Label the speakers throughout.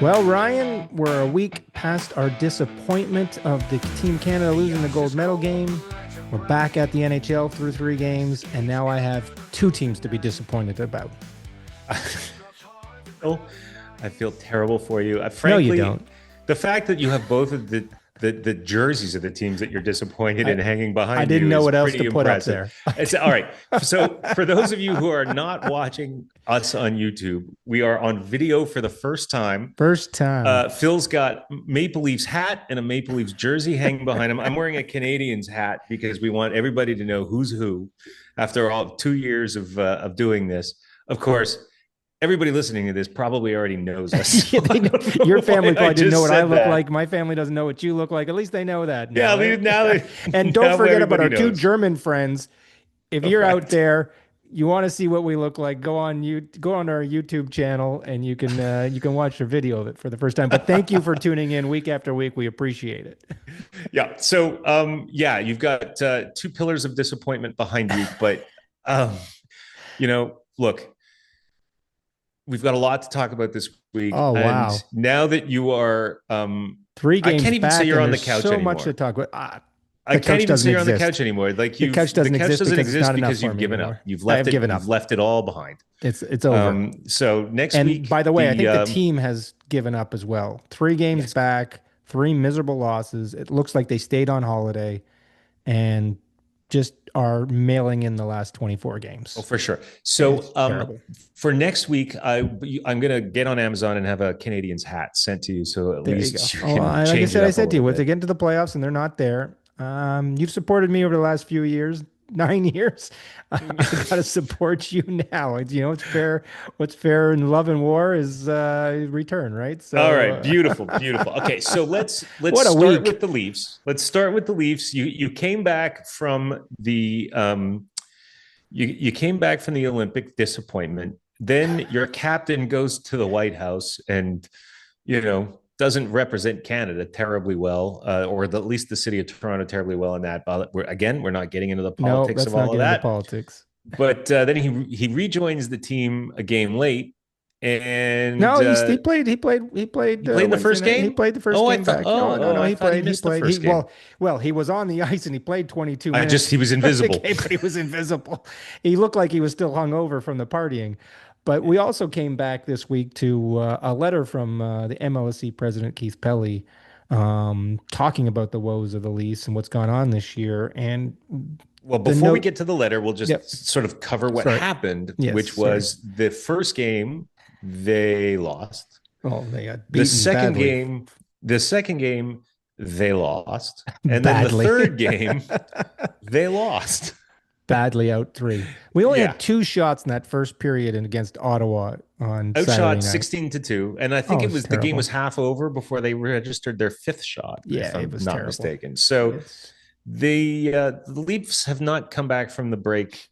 Speaker 1: Well, Ryan, we're a week past our disappointment of the Team Canada losing the gold medal game. We're back at the NHL through 3 games, and now I have 2 teams to be disappointed about.
Speaker 2: Oh, I feel terrible for you.
Speaker 1: No, you don't.
Speaker 2: The fact that you have both of the jerseys of the teams that you're disappointed in hanging behind
Speaker 1: I didn't
Speaker 2: you
Speaker 1: know
Speaker 2: is
Speaker 1: what else
Speaker 2: pretty
Speaker 1: to put up
Speaker 2: impressive.
Speaker 1: there.
Speaker 2: It's all right. So for those of you who are not watching us on YouTube, we are on video for the first time.
Speaker 1: First time.
Speaker 2: Phil's got Maple Leafs hat and a Maple Leafs jersey hanging behind him. I'm wearing a Canadiens hat because we want everybody to know who's who after all 2 years of doing this. Of course, everybody listening to this probably already knows us.
Speaker 1: Yeah, they know. Your family probably didn't know what I look
Speaker 2: that.
Speaker 1: like. My family doesn't know what you look like. At least they know that now.
Speaker 2: Yeah,
Speaker 1: Right?
Speaker 2: now
Speaker 1: And don't
Speaker 2: now
Speaker 1: forget about our
Speaker 2: everybody
Speaker 1: 2
Speaker 2: knows.
Speaker 1: German friends. If you're
Speaker 2: Right.
Speaker 1: out there, you want to see what we look like, go on our YouTube channel and you can watch a video of it for the first time. But thank you for tuning in week after week. We appreciate it.
Speaker 2: Yeah. So, you've got 2 pillars of disappointment behind you, but look, we've got a lot to talk about this week.
Speaker 1: Oh, wow.
Speaker 2: And now that you are,
Speaker 1: 3 games
Speaker 2: I can't even
Speaker 1: back
Speaker 2: say you're
Speaker 1: and
Speaker 2: on the
Speaker 1: there's
Speaker 2: couch
Speaker 1: so
Speaker 2: anymore.
Speaker 1: much to talk about.
Speaker 2: I can't even say you're on the
Speaker 1: exist.
Speaker 2: couch anymore. Like
Speaker 1: The couch doesn't exist because it's not enough
Speaker 2: because
Speaker 1: for
Speaker 2: you've
Speaker 1: me
Speaker 2: given
Speaker 1: anymore.
Speaker 2: up. You've
Speaker 1: I
Speaker 2: left
Speaker 1: have
Speaker 2: it.
Speaker 1: given up.
Speaker 2: You've left it all behind.
Speaker 1: It's over.
Speaker 2: So next
Speaker 1: And
Speaker 2: week,
Speaker 1: by the way, I think the team has given up as well. 3 games
Speaker 2: Yes.
Speaker 1: back, 3 miserable losses. It looks like they stayed on holiday and just are mailing in the last 24 games.
Speaker 2: Oh, for sure. So
Speaker 1: It's terrible.
Speaker 2: for next week, I'm going to get on Amazon and have a Canadiens hat sent to you. So at
Speaker 1: There you
Speaker 2: least
Speaker 1: go.
Speaker 2: you can
Speaker 1: Like I
Speaker 2: change
Speaker 1: said,
Speaker 2: it
Speaker 1: I
Speaker 2: up a
Speaker 1: said to you,
Speaker 2: little
Speaker 1: once they
Speaker 2: bit.
Speaker 1: get into the playoffs and they're not there, you've supported me over the last few years, 9 years. I got to support you now. It's fair. What's fair in love and war is return, right? So,
Speaker 2: All right, beautiful, beautiful. Okay, so let's
Speaker 1: What a
Speaker 2: start
Speaker 1: week.
Speaker 2: with the Leafs. Let's start with the Leafs. You came back from the you came back from the Olympic disappointment. Then your captain goes to the White House and doesn't represent Canada terribly well, or at least the city of Toronto terribly well in that. But we're not getting into the
Speaker 1: No,
Speaker 2: politics
Speaker 1: let's
Speaker 2: of
Speaker 1: not
Speaker 2: all of
Speaker 1: get into
Speaker 2: that.
Speaker 1: politics.
Speaker 2: But then he rejoins the team a game late, and
Speaker 1: No, he played. He played
Speaker 2: he played the
Speaker 1: Wednesday
Speaker 2: first
Speaker 1: night. He
Speaker 2: game.
Speaker 1: played the first
Speaker 2: Oh, I
Speaker 1: game
Speaker 2: thought.
Speaker 1: back. No.
Speaker 2: I
Speaker 1: He
Speaker 2: thought he
Speaker 1: played.
Speaker 2: missed the first game.
Speaker 1: Well, he was on the ice and he played 22 minutes.
Speaker 2: He was
Speaker 1: of the
Speaker 2: invisible.
Speaker 1: game, but he was invisible. He looked like he was still hungover from the partying. But we also came back this week to a letter from the MLSE president Keith Pelly, talking about the woes of the Leafs and what's gone on this year. And
Speaker 2: Well,
Speaker 1: the
Speaker 2: before we
Speaker 1: note-
Speaker 2: get to the letter, we'll just
Speaker 1: Yep.
Speaker 2: sort of cover what
Speaker 1: Sorry.
Speaker 2: happened,
Speaker 1: Yes,
Speaker 2: which was the first game they lost.
Speaker 1: they got
Speaker 2: The
Speaker 1: beaten
Speaker 2: second
Speaker 1: badly.
Speaker 2: game they lost, and
Speaker 1: Badly.
Speaker 2: then the third game they lost.
Speaker 1: Badly out 3. We only
Speaker 2: Yeah.
Speaker 1: had 2 shots in that first period and against Ottawa on Saturday
Speaker 2: Outshot
Speaker 1: night.
Speaker 2: 16-2, and I think
Speaker 1: Oh,
Speaker 2: it
Speaker 1: it's
Speaker 2: was the game
Speaker 1: terrible.
Speaker 2: was half over before they registered their 5th shot.
Speaker 1: Yeah,
Speaker 2: if I'm
Speaker 1: it was
Speaker 2: not
Speaker 1: terrible.
Speaker 2: mistaken. So
Speaker 1: It's-
Speaker 2: the Leafs have not come back from the break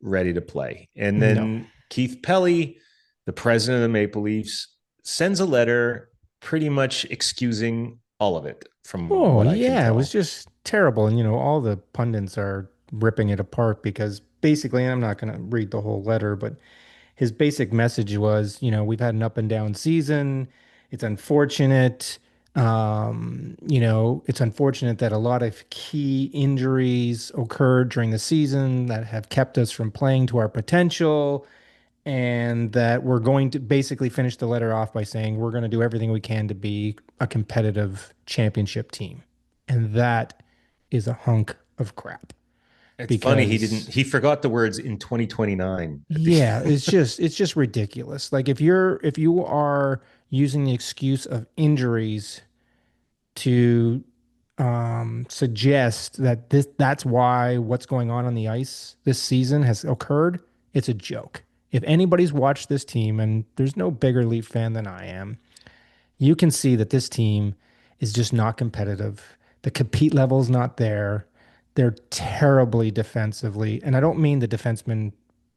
Speaker 2: ready to play, and then Keith Pelly, the president of the Maple Leafs, sends a letter pretty much excusing all of it. From what I can
Speaker 1: yeah, it
Speaker 2: tell.
Speaker 1: was just terrible. And, all the pundits are ripping it apart because basically, and I'm not going to read the whole letter, but his basic message was, we've had an up and down season. It's unfortunate. It's unfortunate that a lot of key injuries occurred during the season that have kept us from playing to our potential. And that we're going to basically finish the letter off by saying we're going to do everything we can to be a competitive championship team. And that is a hunk of crap.
Speaker 2: It's funny he forgot the words in 2029.
Speaker 1: Yeah, it's just ridiculous. Like if you are using the excuse of injuries to suggest that that's why what's going on the ice this season has occurred, it's a joke. If anybody's watched this team, and there's no bigger Leaf fan than I am, you can see that this team is just not competitive. The compete level's not there. They're terribly defensively. And I don't mean the defensemen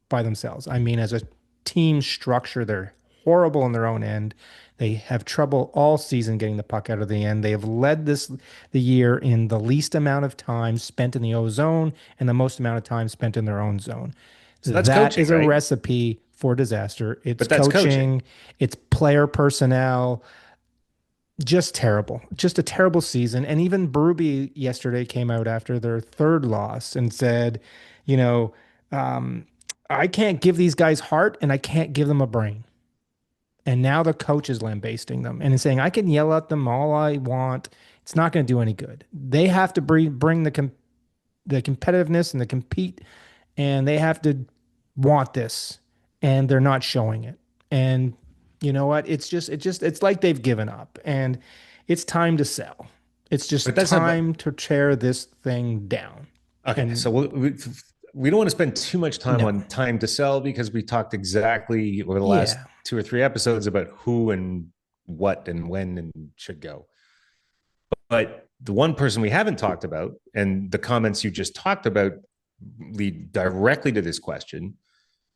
Speaker 1: by themselves. I mean, as a team structure, they're horrible in their own end. They have trouble all season getting the puck out of the end. They have led the year in the least amount of time spent in the O zone and the most amount of time spent in their own zone.
Speaker 2: So that's
Speaker 1: That
Speaker 2: coaching,
Speaker 1: is a
Speaker 2: right?
Speaker 1: recipe for disaster. It's
Speaker 2: But that's coaching.
Speaker 1: coaching, it's player personnel, just terrible. Just a terrible season. And even Berube yesterday came out after their third loss and said, you know, um, I can't give these guys heart and I can't give them a brain. And now the coach is lambasting them and is saying, I can yell at them all I want. It's not going to do any good. They have to bring the competitiveness and the compete, and they have to want this, and they're not showing it. And you know what? It's like they've given up, and it's time to sell. It's
Speaker 2: But
Speaker 1: just
Speaker 2: that's not
Speaker 1: time to tear this thing down.
Speaker 2: okay.
Speaker 1: And
Speaker 2: So we don't want to spend too much time
Speaker 1: no,
Speaker 2: on time to sell because we talked exactly over the last
Speaker 1: yeah,
Speaker 2: 2 or 3 episodes about who and what and when and should go. But the one person we haven't talked about, and the comments you just talked about lead directly to this question.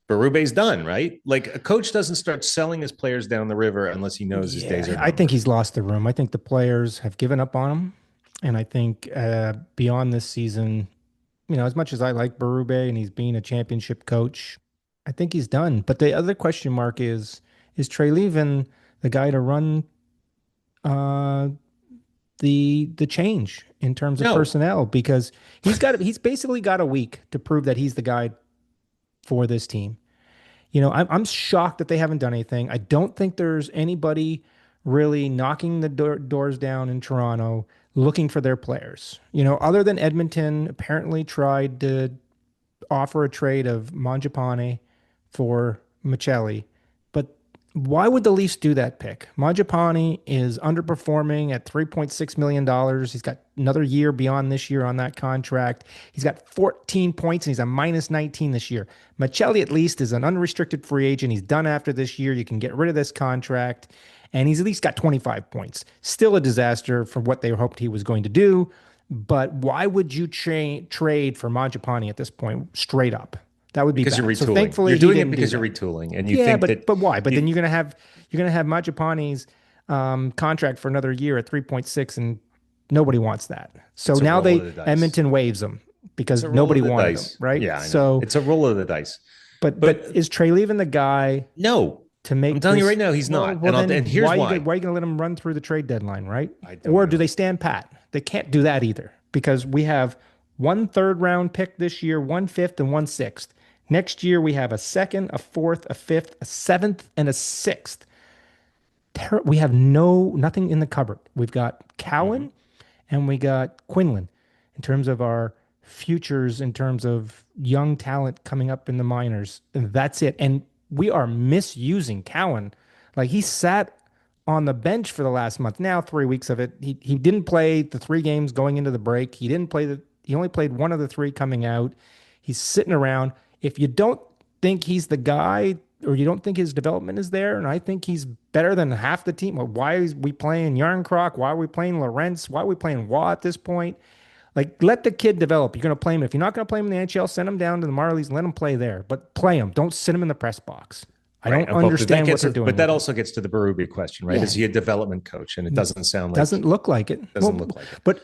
Speaker 2: Berube's done, right? Like a coach doesn't start selling his players down the river unless he knows his days are
Speaker 1: yeah, I think
Speaker 2: numbered.
Speaker 1: he's lost the room. I think the players have given up on him, and I think beyond this season, as much as I like Berube and he's being a championship coach, I think he's done. But the other question mark is Trey Levin the guy to run uh, the change in terms of
Speaker 2: No,
Speaker 1: personnel? Because he's basically got a week to prove that he's the guy for this team. I'm shocked that they haven't done anything. I don't think there's anybody really knocking the doors down in Toronto looking for their players. Other than Edmonton apparently tried to offer a trade of Mangiapane for Michelli. But why would the Leafs do that pick? Mangiapane is underperforming at $3.6 million. He's got another year beyond this year on that contract. He's got 14 points and he's a minus 19 this year. Michelli at least is an unrestricted free agent. He's done after this year. You can get rid of this contract. And he's at least got 25 points. Still a disaster for what they hoped he was going to do. But why would you trade for Mangiapane at this point, straight up? That would be
Speaker 2: because you're
Speaker 1: bad. So
Speaker 2: retooling.
Speaker 1: thankfully
Speaker 2: You're
Speaker 1: he
Speaker 2: doing it
Speaker 1: didn't do
Speaker 2: because you're
Speaker 1: that.
Speaker 2: retooling, and you
Speaker 1: Yeah,
Speaker 2: think
Speaker 1: but
Speaker 2: that
Speaker 1: why? But then
Speaker 2: you,
Speaker 1: you're gonna have Mangiapane's contract for another year at 3.6, and nobody wants that. So
Speaker 2: it's a
Speaker 1: now
Speaker 2: roll of
Speaker 1: they
Speaker 2: the dice.
Speaker 1: Edmonton waives him
Speaker 2: It's
Speaker 1: because
Speaker 2: a roll of
Speaker 1: nobody
Speaker 2: the
Speaker 1: wanted him,
Speaker 2: dice.
Speaker 1: right?
Speaker 2: Yeah, I know.
Speaker 1: So,
Speaker 2: It's a roll of the dice.
Speaker 1: but
Speaker 2: But
Speaker 1: is Trey Levin the guy
Speaker 2: no,
Speaker 1: to
Speaker 2: I'm
Speaker 1: make
Speaker 2: telling you right
Speaker 1: this?
Speaker 2: now, he's
Speaker 1: Well,
Speaker 2: not.
Speaker 1: well then
Speaker 2: And here's why.
Speaker 1: why are you gonna let him run through the trade deadline, right?
Speaker 2: I don't
Speaker 1: Or do they
Speaker 2: know.
Speaker 1: stand pat? They can't do that either because we have one third round pick this year, one fifth, and one sixth. Next year we have a second, a fourth, a fifth, a seventh, and a sixth. We have nothing in the cupboard. We've got
Speaker 2: Mhm.
Speaker 1: Cowan and we got Quinlan in terms of our futures, in terms of young talent coming up in the minors. And that's it. And we are misusing Cowan. Like he sat on the bench for the last month. Now 3 weeks of it. He didn't play the 3 games going into the break. He only played one of the three coming out. He's sitting around. If you don't think he's the guy or you don't think his development is there, and I think he's better than half the team. Well, why is we playing Yarncroc? Why are we playing Lawrence? Why are we playing Waugh at this point? Like, let the kid develop. You're going to play him. If you're not going to play him in the NHL, send him down to the Marlies and let him play there. But play him. Don't sit him in the press box. I
Speaker 2: Right.
Speaker 1: don't
Speaker 2: But that
Speaker 1: understand what
Speaker 2: gets,
Speaker 1: they're doing
Speaker 2: but that
Speaker 1: with him.
Speaker 2: also gets to the Berube question, right?
Speaker 1: Yeah,
Speaker 2: Is he a development coach? And it doesn't sound like
Speaker 1: doesn't look like it.
Speaker 2: doesn't
Speaker 1: Well,
Speaker 2: look like it.
Speaker 1: but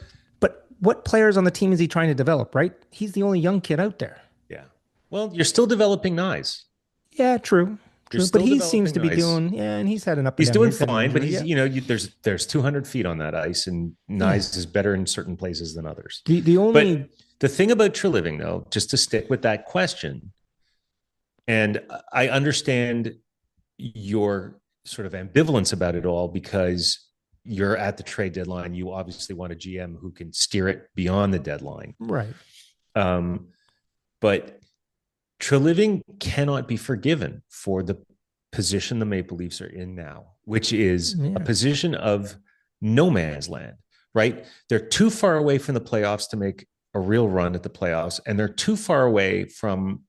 Speaker 1: what players on the team is he trying to develop? Right? He's the only young kid out there.
Speaker 2: Yeah. Well, you're still developing Nyes.
Speaker 1: Yeah, true,
Speaker 2: You're
Speaker 1: true. But
Speaker 2: still
Speaker 1: he seems
Speaker 2: developing
Speaker 1: to be
Speaker 2: Nyes.
Speaker 1: doing. Yeah, and he's had an up and
Speaker 2: He's
Speaker 1: down year.
Speaker 2: doing
Speaker 1: He's had an
Speaker 2: fine, but
Speaker 1: injury.
Speaker 2: he's
Speaker 1: Yeah,
Speaker 2: there's 200 feet on that ice, and
Speaker 1: yeah.
Speaker 2: Nyes is better in certain places than others.
Speaker 1: The
Speaker 2: But
Speaker 1: only
Speaker 2: the thing about Treliving, though, just to stick with that question, and I understand your sort of ambivalence about it all because you're at the trade deadline. You obviously want a GM who can steer it beyond the deadline.
Speaker 1: right.
Speaker 2: Um, but Treliving cannot be forgiven for the position the Maple Leafs are in now, which is a
Speaker 1: Yeah,
Speaker 2: position of no man's land, right? They're too far away from the playoffs to make a real run at the playoffs, and they're too far away from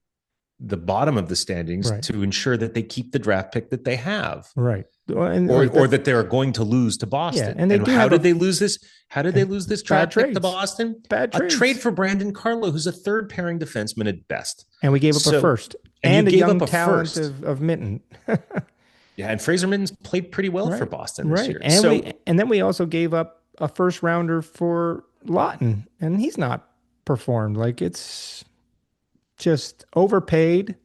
Speaker 2: the bottom of the standings
Speaker 1: right,
Speaker 2: to ensure that they keep the draft pick that they have,
Speaker 1: right. Well, and
Speaker 2: or that they're going to lose to
Speaker 1: yeah,
Speaker 2: Boston.
Speaker 1: and they
Speaker 2: And
Speaker 1: do
Speaker 2: how
Speaker 1: have
Speaker 2: did they lose this? How did they
Speaker 1: and
Speaker 2: lose this
Speaker 1: bad
Speaker 2: draft pick to
Speaker 1: trades,
Speaker 2: Boston?
Speaker 1: bad
Speaker 2: A trade
Speaker 1: trades,
Speaker 2: for Brandon Carlo, who's a third pairing defenseman at best.
Speaker 1: and we gave up a
Speaker 2: So,
Speaker 1: first
Speaker 2: and you
Speaker 1: and a
Speaker 2: gave
Speaker 1: young
Speaker 2: up a
Speaker 1: talent
Speaker 2: first.
Speaker 1: of Mitten.
Speaker 2: Yeah, and Fraser Minton's played pretty well for
Speaker 1: Right,
Speaker 2: Boston this
Speaker 1: right.
Speaker 2: year.
Speaker 1: And
Speaker 2: So
Speaker 1: then we also gave up a first rounder for Lawton, and he's not performed. Like it's just overpaid,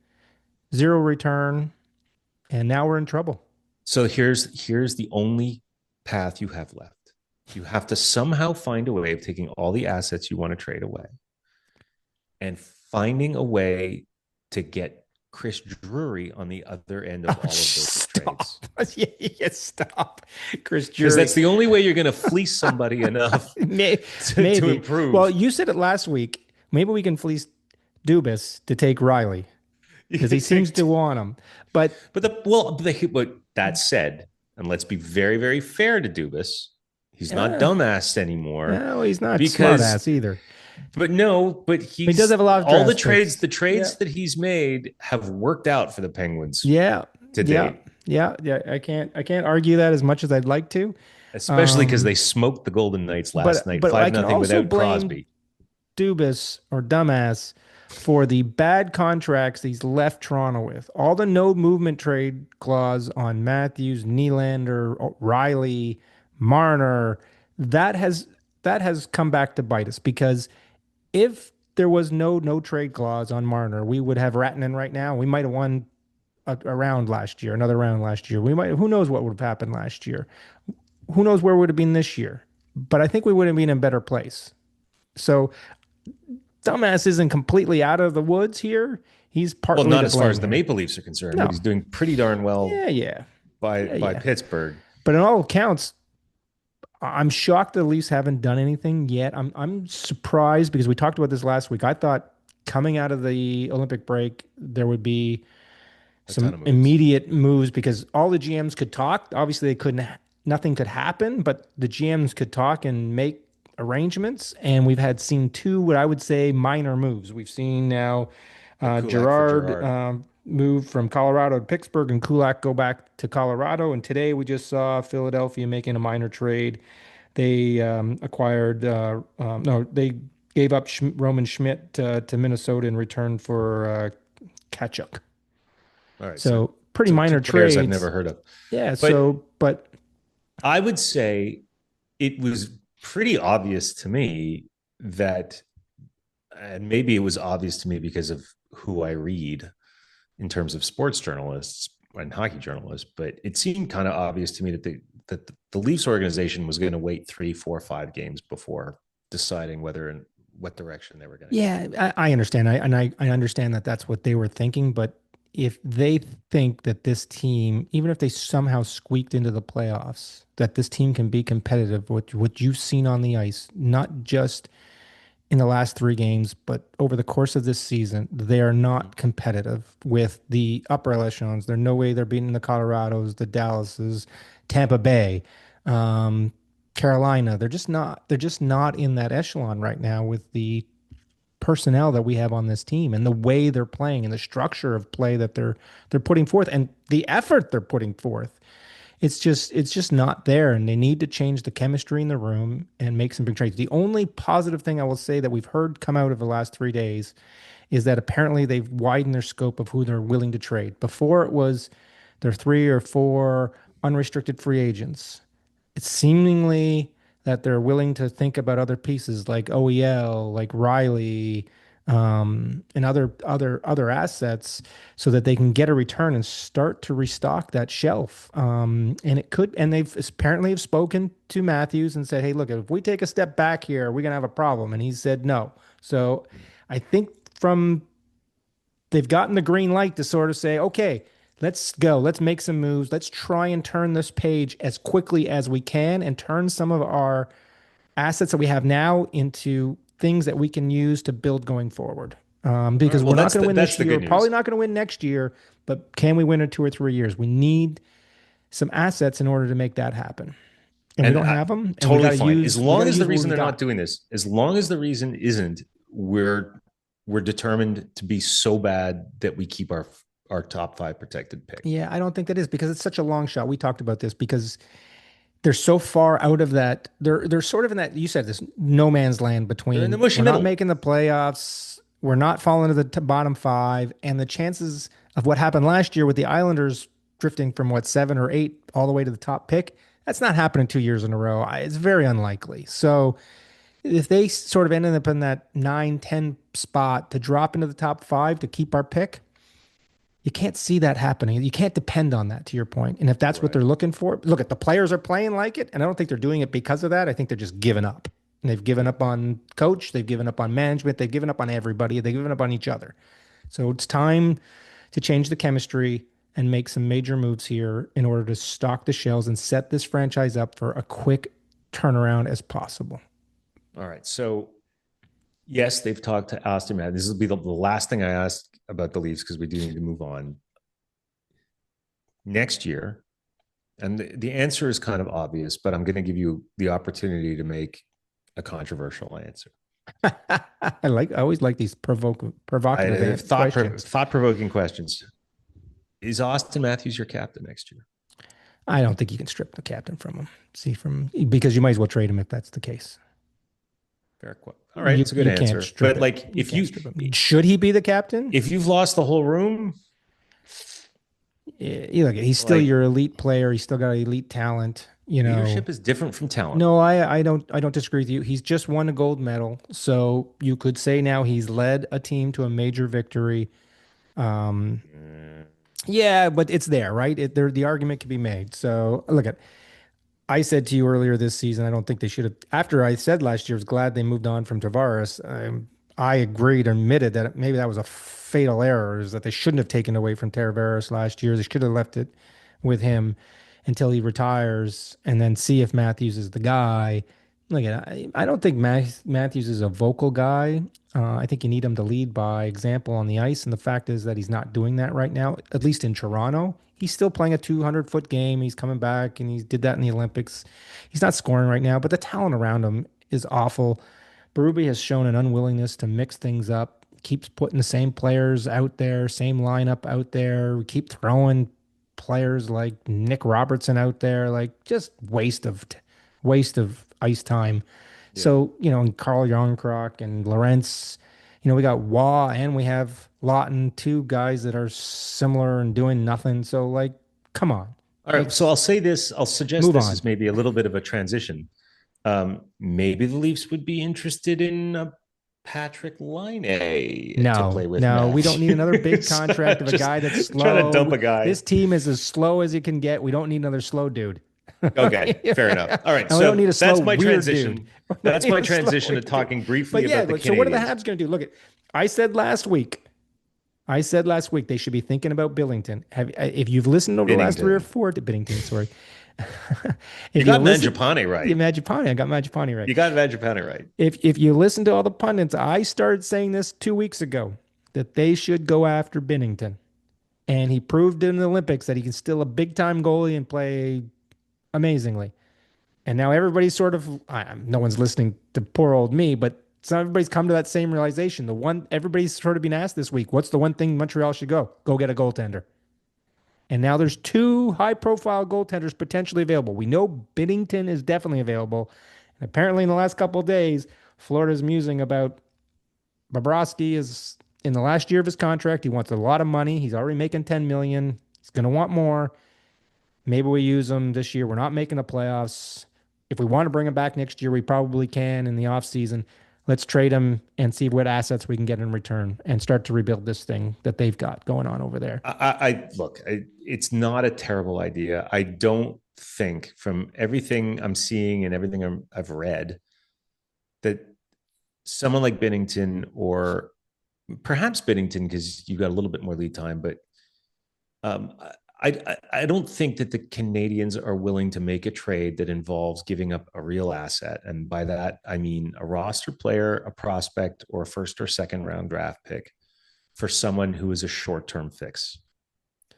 Speaker 1: zero return. and now we're in trouble.
Speaker 2: So here's the only path you have left. You have to somehow find a way of taking all the assets you want to trade away and finding a way to get Chris Drury on the other end of
Speaker 1: Oh,
Speaker 2: all of those
Speaker 1: stop.
Speaker 2: trades.
Speaker 1: Yeah, stop. Chris
Speaker 2: Because
Speaker 1: Jury.
Speaker 2: that's the only way you're going to fleece somebody enough to
Speaker 1: Maybe. Well,
Speaker 2: improve.
Speaker 1: you said it last week. Maybe we can fleece Dubas to take Riley because he seems to want him. But
Speaker 2: But that said, and let's be very, very fair to Dubas, he's not
Speaker 1: uh,
Speaker 2: dumbass anymore
Speaker 1: no, he's not smart
Speaker 2: because
Speaker 1: ass either.
Speaker 2: but no, but
Speaker 1: He does
Speaker 2: he's
Speaker 1: have a lot of
Speaker 2: all
Speaker 1: draft
Speaker 2: the
Speaker 1: picks. Yeah.
Speaker 2: trades that he's made have worked out for the Penguins
Speaker 1: Yeah.
Speaker 2: to
Speaker 1: Yeah.
Speaker 2: date,
Speaker 1: Yeah. I can't argue that as much as I'd like to.
Speaker 2: especially because
Speaker 1: Um,
Speaker 2: they smoked the Golden Knights last
Speaker 1: but
Speaker 2: night,
Speaker 1: but I
Speaker 2: five
Speaker 1: can
Speaker 2: nothing
Speaker 1: also
Speaker 2: without
Speaker 1: blame
Speaker 2: Crosby.
Speaker 1: Dubas or dumbass for the bad contracts he's left Toronto with. All the no movement trade clause on Matthews, Nylander, Riley, Marner, that has that has come back to bite us because if there was no trade clause on Marner, we would have Ratinen right now. We might have won a round last year, another round last year. We might who knows what would have happened last year. Who knows where we would have been this year. But I think we would have been in a better place. So dumbass isn't completely out of the woods here. He's
Speaker 2: Well,
Speaker 1: partly
Speaker 2: not
Speaker 1: to
Speaker 2: as far
Speaker 1: blame
Speaker 2: as the
Speaker 1: here.
Speaker 2: Maple Leafs are concerned, but
Speaker 1: No.
Speaker 2: he's doing pretty darn well
Speaker 1: Yeah, yeah. Yeah,
Speaker 2: by
Speaker 1: yeah.
Speaker 2: Pittsburgh.
Speaker 1: But in all accounts, I'm shocked the Leafs haven't done anything yet. I'm surprised because we talked about this last week. I thought coming out of the Olympic break, there would be
Speaker 2: A ton
Speaker 1: some
Speaker 2: of moves.
Speaker 1: immediate moves because all the GMs could talk. Obviously, they couldn't, nothing could happen, but the GMs could talk and make arrangements. And we've had seen two, what I would say, minor moves. We've seen now
Speaker 2: Kulak for
Speaker 1: Gerard
Speaker 2: Gerard.
Speaker 1: move from Colorado to Pittsburgh and Kulak go back to Colorado. And today we just saw Philadelphia making a minor trade. They acquired, no, they gave up Roman Schmidt to Minnesota in return for Kachuk.
Speaker 2: All right,
Speaker 1: So pretty
Speaker 2: two
Speaker 1: minor
Speaker 2: players I've
Speaker 1: trades.
Speaker 2: never heard of.
Speaker 1: Yeah.
Speaker 2: But
Speaker 1: So, but
Speaker 2: I would say it was pretty obvious to me that, and maybe it was obvious to me because of who I read in terms of sports journalists and hockey journalists, but it seemed kind of obvious to me that the Leafs organization was going to wait 3, 4, 5 games before deciding whether and what direction they were going to go.
Speaker 1: yeah, I understand. I understand that that's what they were thinking. But if they think that this team, even if they somehow squeaked into the playoffs, that this team can be competitive with what you've seen on the ice, not just in the last 3 games, but over the course of this season, they are not competitive with the upper echelons. There's no way they're beating the Colorados, the Dallases, Tampa Bay, um, Carolina. They're just not. They're just not in that echelon right now with the personnel that we have on this team and the way they're playing and the structure of play that they're putting forth and the effort they're putting forth. It's just not there, and they need to change the chemistry in the room and make some big trades. The only positive thing I will say that we've heard come out of the last 3 days is that apparently they've widened their scope of who they're willing to trade. Before it was there 3 or 4 unrestricted free agents. It's seemingly that they're willing to think about other pieces like OEL, like Riley, and other assets, so that they can get a return and start to restock that shelf. And they've apparently have spoken to Matthews and said, "Hey, look, if we take a step back here, we're gonna have a problem." And he said no. So I think from they've gotten the green light to sort of say, okay, let's go. Let's make some moves. Let's try and turn this page as quickly as we can and turn some of our assets that we have now into things that we can use to build going forward.
Speaker 2: All right.
Speaker 1: Because
Speaker 2: Well,
Speaker 1: we're not going to win
Speaker 2: that's
Speaker 1: this
Speaker 2: the
Speaker 1: year.
Speaker 2: good
Speaker 1: We're probably
Speaker 2: news.
Speaker 1: not going to win next year, but can we win in 2 or 3 years? We need some assets in order to make that happen. And we
Speaker 2: And
Speaker 1: don't have them, and
Speaker 2: totally fine. As
Speaker 1: we
Speaker 2: long
Speaker 1: got to
Speaker 2: as the
Speaker 1: use what
Speaker 2: reason
Speaker 1: we
Speaker 2: they're not
Speaker 1: got.
Speaker 2: doing this, as long as the reason isn't we're determined to be so bad that we keep our top 5 protected pick.
Speaker 1: Yeah, I don't think that is because it's such a long shot. We talked about this because they're so far out of that. They're sort of in that you said this no man's land
Speaker 2: They're in the
Speaker 1: between
Speaker 2: mushy
Speaker 1: we're not
Speaker 2: middle.
Speaker 1: making the playoffs, we're not falling to the bottom 5, and the chances of what happened last year with the Islanders drifting from what 7 or 8 all the way to the top pick, that's not happening 2 years in a row. It's very unlikely. So if they sort of ended up in that 9, 10 spot to drop into the top 5 to keep our pick, You can't see that happening. You can't depend on that, to your point. And if that's what they're
Speaker 2: Right.
Speaker 1: looking for, look at the players are playing like it, and I don't think they're doing it because of that. I think they're just giving up. And they've given
Speaker 2: Yeah.
Speaker 1: up on coach, they've given up on management, they've given up on everybody, they've given up on each other. So it's time to change the chemistry and make some major moves here in order to stock the shelves and set this franchise up for a quick turnaround as possible.
Speaker 2: All right. So yes, they've talked to Austin Matthews. This will be the last thing I ask about the Leafs because we do need to move on. Next year, and the answer is kind of obvious, but I'm going to give you the opportunity to make a controversial answer.
Speaker 1: I always like these
Speaker 2: I
Speaker 1: provocative
Speaker 2: have
Speaker 1: questions.
Speaker 2: thought provoking questions. Is Austin Matthews your captain next year?
Speaker 1: I don't think you can strip the captain from him. See, from because you might as well trade him if that's the case.
Speaker 2: Fair quote. All right,
Speaker 1: You
Speaker 2: it's a good
Speaker 1: you can't
Speaker 2: answer.
Speaker 1: strip
Speaker 2: But
Speaker 1: it.
Speaker 2: like,
Speaker 1: You can't strip him. Should he be the captain?
Speaker 2: if you've lost the whole room,
Speaker 1: Look, he's still
Speaker 2: like
Speaker 1: your elite player. He's still got elite talent.
Speaker 2: leadership is different from talent.
Speaker 1: No, I don't disagree with you. He's just won a gold medal, so you could say now he's led a team to a major victory. Um,
Speaker 2: Mm,
Speaker 1: yeah, but it's there, right? The argument can be made. So look at I said to you earlier this season, I don't think they should have. After I said last year, I was glad they moved on from Tavares. I agreed, admitted that maybe that was a fatal error, is that they shouldn't have taken away from Tavares last year. They should have left it with him until he retires and then see if Matthews is the guy. Look, I don't think Matthews is a vocal guy. I think you need him to lead by example on the ice. And the fact is that he's not doing that right now, at least in Toronto. He's still playing a 200-foot game. He's coming back and he did that in the Olympics. He's not scoring right now, but the talent around him is awful. Berube has shown an unwillingness to mix things up, keeps putting the same players out there, same lineup out there. We keep throwing players like Nick Robertson out there, like just waste of ice time.
Speaker 2: yeah.
Speaker 1: So, and Carl Jarnkrok and Lawrence, we got Waugh and we have Lawton, two guys that are similar and doing nothing. So, like, come on,
Speaker 2: All right. So
Speaker 1: let's
Speaker 2: I'll say this. I'll suggest
Speaker 1: move
Speaker 2: this
Speaker 1: on.
Speaker 2: is maybe a little bit of a transition. Maybe the Leafs would be interested in Patrick Line to
Speaker 1: No,
Speaker 2: play with
Speaker 1: no, we don't need another big
Speaker 2: Matthews.
Speaker 1: contract of a
Speaker 2: Just
Speaker 1: guy that's
Speaker 2: trying to dump
Speaker 1: slow.
Speaker 2: a guy.
Speaker 1: This team is as slow as you can get. We don't need another slow dude.
Speaker 2: Okay, fair enough. All right,
Speaker 1: And we don't need
Speaker 2: so
Speaker 1: a slow, weird dude.
Speaker 2: transition.
Speaker 1: We don't
Speaker 2: That's
Speaker 1: need
Speaker 2: my
Speaker 1: a slow,
Speaker 2: transition to
Speaker 1: weird dude.
Speaker 2: talking briefly
Speaker 1: But yeah,
Speaker 2: about the
Speaker 1: so what are the
Speaker 2: Canadians.
Speaker 1: Habs going to do? Look, I said last week, I said last week they should be thinking about Billington. If you've listened over the last three or
Speaker 2: Binnington.
Speaker 1: four to Binnington, sorry.
Speaker 2: You
Speaker 1: If you
Speaker 2: got
Speaker 1: listen,
Speaker 2: Mangiapane
Speaker 1: yeah,
Speaker 2: right.
Speaker 1: Mangiapane, I got Mangiapane right.
Speaker 2: You got Mangiapane right.
Speaker 1: If you listen to all the pundits, I started saying this 2 weeks ago that they should go after Binnington. And he proved in the Olympics that he can still a big time goalie and play amazingly. And now everybody's sort of, no one's listening to poor old me, but everybody's come to that same realization. The one everybody's sort of been asked this week, what's the one thing Montreal should go? Go get a goaltender. And now there's two high profile goaltenders potentially available. We know Binnington is definitely available. And apparently in the last couple of days, Florida's musing about Bobrovsky is in the last year of his contract. He wants a lot of money. He's already making 10 million. He's going to want more. Maybe we use him this year. We're not making the playoffs. If we want to bring him back next year, we probably can in the offseason. Let's trade him and see what assets we can get in return and start to rebuild this thing that they've got going on over there.
Speaker 2: It's not a terrible idea. I don't think, from everything I'm seeing and everything I've read, that someone like Binnington, or perhaps Binnington, because you got a little bit more lead time, but um, I don't think that the Canadians are willing to make a trade that involves giving up a real asset. And by that, I mean a roster player, a prospect, or a first or second round draft pick for someone who is a short term fix.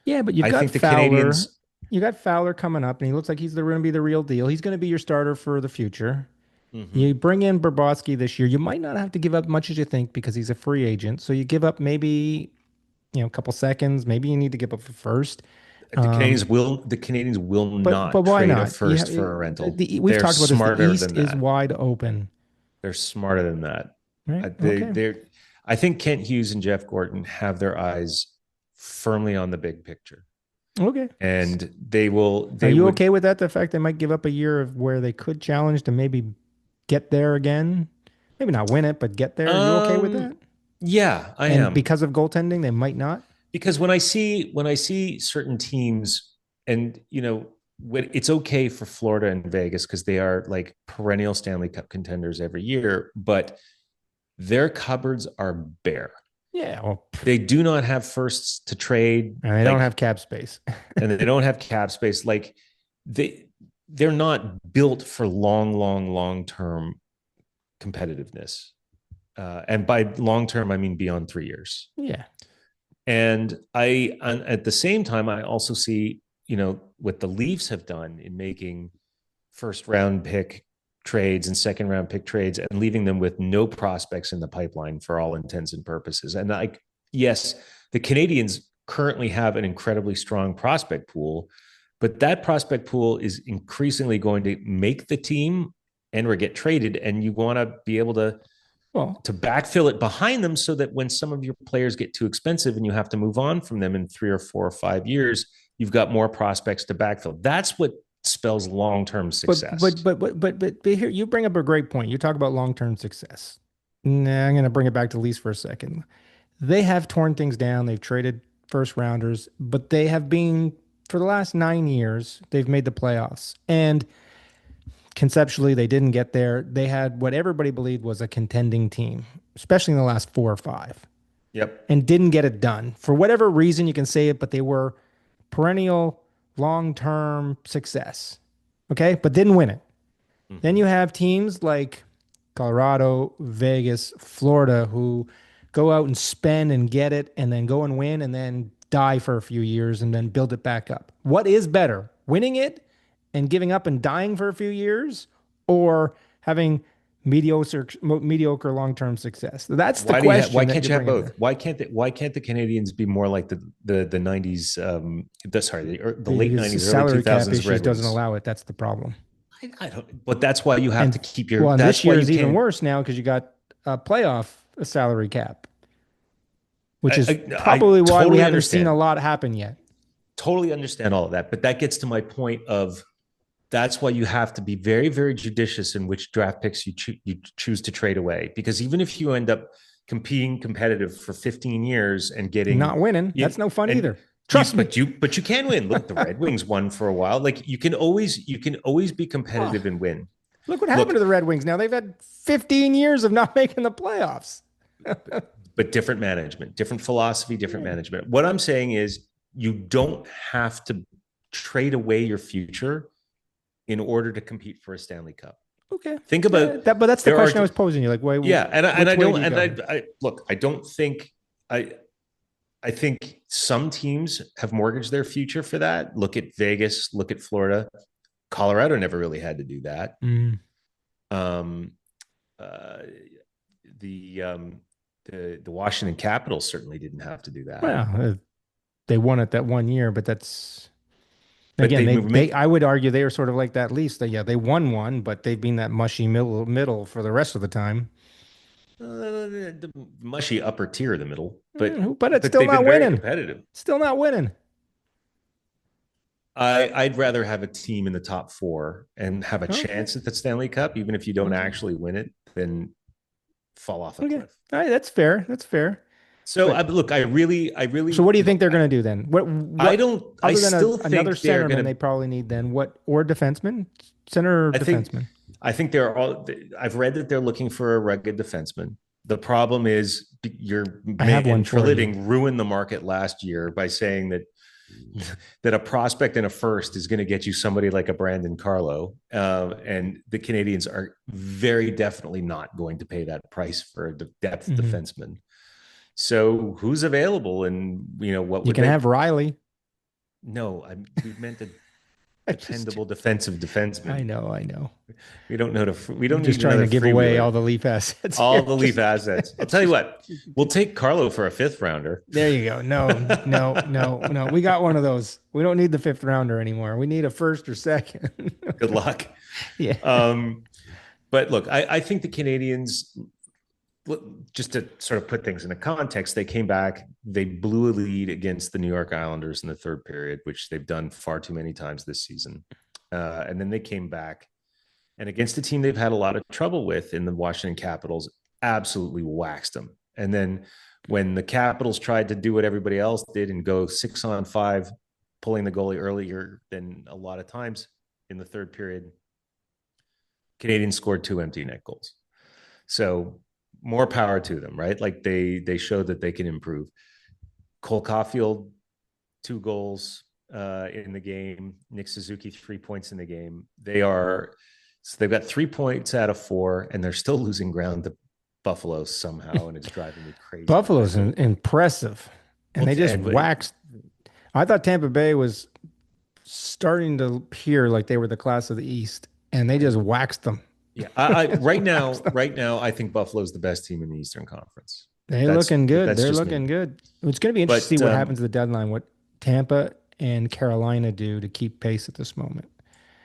Speaker 1: Yeah, but you've
Speaker 2: I
Speaker 1: got
Speaker 2: think the
Speaker 1: Fowler.
Speaker 2: Canadians,
Speaker 1: You got Fowler coming up, and he looks like he's going to be the real deal. He's going to be your starter for the future.
Speaker 2: Mhm.
Speaker 1: You bring in Bobrovsky this year. You might not have to give up much as you think because he's a free agent. So you give up maybe a couple seconds. Maybe you need to give up a first. Um,
Speaker 2: the Canadians will
Speaker 1: but
Speaker 2: not
Speaker 1: why
Speaker 2: trade a
Speaker 1: not?
Speaker 2: first for a rental.
Speaker 1: We've
Speaker 2: They're
Speaker 1: talked about this. The
Speaker 2: smarter
Speaker 1: East
Speaker 2: than
Speaker 1: is
Speaker 2: that.
Speaker 1: wide open,
Speaker 2: They're smarter than that.
Speaker 1: right?
Speaker 2: They
Speaker 1: Okay.
Speaker 2: they're I think Kent Hughes and Jeff Gordon have their eyes firmly on the big picture.
Speaker 1: Okay.
Speaker 2: And
Speaker 1: Are
Speaker 2: they
Speaker 1: you
Speaker 2: would
Speaker 1: okay with that? The fact they might give up a year of where they could challenge to maybe get there again? Maybe not win it, but get there. Are you okay with
Speaker 2: um
Speaker 1: that?
Speaker 2: yeah, I
Speaker 1: And
Speaker 2: am.
Speaker 1: because of goaltending, they might not.
Speaker 2: because when I see certain teams, and when it's okay for Florida and Vegas because they are like perennial Stanley Cup contenders every year, but their cupboards are bare.
Speaker 1: Yeah, well,
Speaker 2: They do not have firsts to trade,
Speaker 1: and they don't have cap space.
Speaker 2: and they don't have cap space. Like they they're not built for long term competitiveness. And by long term, I mean beyond 3 years.
Speaker 1: Yeah.
Speaker 2: And at the same time, I also see, what the Leafs have done in making first round pick trades and second round pick trades and leaving them with no prospects in the pipeline for all intents and purposes. And like, yes, the Canadians currently have an incredibly strong prospect pool, but that prospect pool is increasingly going to make the team and or get traded. And you want to be able to
Speaker 1: Well,
Speaker 2: backfill it behind them so that when some of your players get too expensive and you have to move on from them in 3 or 4 or 5 years, you've got more prospects to backfill. That's what spells long-term
Speaker 1: but
Speaker 2: success.
Speaker 1: but here you bring up a great point. You talk about long-term success. Nah, I'm going to bring it back to Leafs for a second. They have torn things down. They've traded first rounders, but they have been for the last 9 years. They've made the playoffs, and conceptually, they didn't get there. They had what everybody believed was a contending team, especially in the last 4 or 5,
Speaker 2: Yep.
Speaker 1: and didn't get it done for whatever reason. You can say it, but they were perennial, long-term success. Okay, but didn't win it. Then
Speaker 2: Mm-hmm.
Speaker 1: you have teams like Colorado, Vegas, Florida, who go out and spend and get it and then go and win and then die for a few years and then build it back up. What is better, winning it and giving up and dying for a few years, or having mediocre long-term success? That's the
Speaker 2: Why
Speaker 1: question that
Speaker 2: can't
Speaker 1: you're
Speaker 2: you have
Speaker 1: bringing there.
Speaker 2: both? Why can't the Canadians be more like the 90s, the late
Speaker 1: Because
Speaker 2: 90s, early
Speaker 1: salary cap
Speaker 2: 2000s
Speaker 1: issues
Speaker 2: Red
Speaker 1: doesn't
Speaker 2: Wings?
Speaker 1: allow it. That's the problem.
Speaker 2: I don't, but that's why you have to
Speaker 1: And
Speaker 2: keep
Speaker 1: well, and this
Speaker 2: that's why
Speaker 1: year
Speaker 2: you
Speaker 1: is even
Speaker 2: can't.
Speaker 1: worse now because you got a playoff salary cap, which
Speaker 2: I,
Speaker 1: is
Speaker 2: I
Speaker 1: probably why we
Speaker 2: totally
Speaker 1: haven't seen a
Speaker 2: understand.
Speaker 1: lot happen yet.
Speaker 2: Totally understand all of that. But that gets to my point of that's why you have to be very, very judicious in which draft picks you choose to trade away. Because even if you end up competing competitive for 15 years and
Speaker 1: And
Speaker 2: getting
Speaker 1: not winning,
Speaker 2: you
Speaker 1: that's no fun
Speaker 2: and
Speaker 1: either. Trust me.
Speaker 2: you can win. Look, the Red Wings won for a while. Like you can always be
Speaker 1: Oh,
Speaker 2: competitive and win.
Speaker 1: look what happened
Speaker 2: Look,
Speaker 1: to the Red Wings now. They've had 15 years of not making the playoffs.
Speaker 2: but different management, different philosophy, different
Speaker 1: Yeah.
Speaker 2: management. What I'm saying is you don't have to trade away your future in order to compete for a Stanley Cup.
Speaker 1: Okay.
Speaker 2: Think about
Speaker 1: But that's the
Speaker 2: there are
Speaker 1: question I was posing you. Like, why,
Speaker 2: yeah, and I
Speaker 1: which way
Speaker 2: don't
Speaker 1: do you
Speaker 2: and
Speaker 1: go?
Speaker 2: I look, I don't think I think some teams have mortgaged their future for that. Look at Vegas, look at Florida. Colorado never really had to do that.
Speaker 1: Mm.
Speaker 2: Um, uh, the the Washington Capitals certainly didn't have to do that,
Speaker 1: Well, they won it that 1 year, but that's
Speaker 2: but
Speaker 1: again,
Speaker 2: they
Speaker 1: they
Speaker 2: make
Speaker 1: I would argue they were sort of like that Leafs. That yeah, they won one, but they've been that mushy middle for the rest of the time.
Speaker 2: the mushy upper tier of the middle,
Speaker 1: But it's
Speaker 2: but
Speaker 1: still
Speaker 2: they've
Speaker 1: not
Speaker 2: been very
Speaker 1: winning.
Speaker 2: competitive.
Speaker 1: Still not winning.
Speaker 2: I'd rather have a team in the top four and have a
Speaker 1: Okay.
Speaker 2: chance at the Stanley Cup, even if you don't
Speaker 1: Okay.
Speaker 2: actually win it, than fall off a
Speaker 1: Okay.
Speaker 2: cliff.
Speaker 1: All right. That's fair. That's fair.
Speaker 2: So
Speaker 1: But
Speaker 2: look, I
Speaker 1: so
Speaker 2: really,
Speaker 1: what do you think they're going to do then?
Speaker 2: I
Speaker 1: What
Speaker 2: don't, I
Speaker 1: other than
Speaker 2: still
Speaker 1: another
Speaker 2: think they're
Speaker 1: centerman
Speaker 2: going
Speaker 1: they
Speaker 2: to,
Speaker 1: probably need then? What or defenseman? Center or
Speaker 2: I think,
Speaker 1: defenseman?
Speaker 2: I think they're all, I've read that they're looking for a rugged defenseman. The problem is your
Speaker 1: I have one
Speaker 2: and
Speaker 1: for you.
Speaker 2: Treliving ruined the market last year by saying that that a prospect and a first is going to get you somebody like a Brandon Carlo. And the Canadians are very definitely not going to pay that price for a depth
Speaker 1: Hmm.
Speaker 2: defenseman. So who's available and what
Speaker 1: You
Speaker 2: would
Speaker 1: can
Speaker 2: they?
Speaker 1: have Riley.
Speaker 2: No, we meant a
Speaker 1: I just,
Speaker 2: dependable defensive
Speaker 1: I
Speaker 2: defenseman.
Speaker 1: know, I know.
Speaker 2: We
Speaker 1: We're
Speaker 2: don't
Speaker 1: just
Speaker 2: need
Speaker 1: trying
Speaker 2: another
Speaker 1: to give away all
Speaker 2: freewheeler.
Speaker 1: the Leaf assets
Speaker 2: All
Speaker 1: here.
Speaker 2: the Leaf
Speaker 1: Just,
Speaker 2: assets. I'll tell you
Speaker 1: just,
Speaker 2: what, we'll take Carlo for a fifth rounder.
Speaker 1: there you go. No, no, no, no. We got one of those. We don't need the fifth rounder anymore. We need a first or second.
Speaker 2: Good luck.
Speaker 1: Yeah.
Speaker 2: Um, but look, I think the Canadians, just to sort of put things into context, they came back, they blew a lead against the New York Islanders in the third period, which they've done far too many times this season. And then they came back and against a team they've had a lot of trouble with in the Washington Capitals, absolutely waxed them. And then When the Capitals tried to do what everybody else did and go 6-on-5, pulling the goalie earlier than a lot of times in the third period, Canadians scored 2 empty net goals. So more power to them, right? Like they showed that they can improve. Cole Caulfield, 2 goals in the game. Nick Suzuki, 3 points in the game. They've got 3 points out of 4, and they're still losing ground to Buffalo somehow, and it's driving me crazy.
Speaker 1: Buffalo's impressive, and they just waxed. I thought Tampa Bay was starting to appear like they were the class of the East, and they just waxed them.
Speaker 2: Yeah, right now, I think Buffalo's the best team in the Eastern Conference.
Speaker 1: They're looking good. They're looking good. It's going to be interesting to see what happens to the deadline, what Tampa and Carolina do to keep pace at this moment.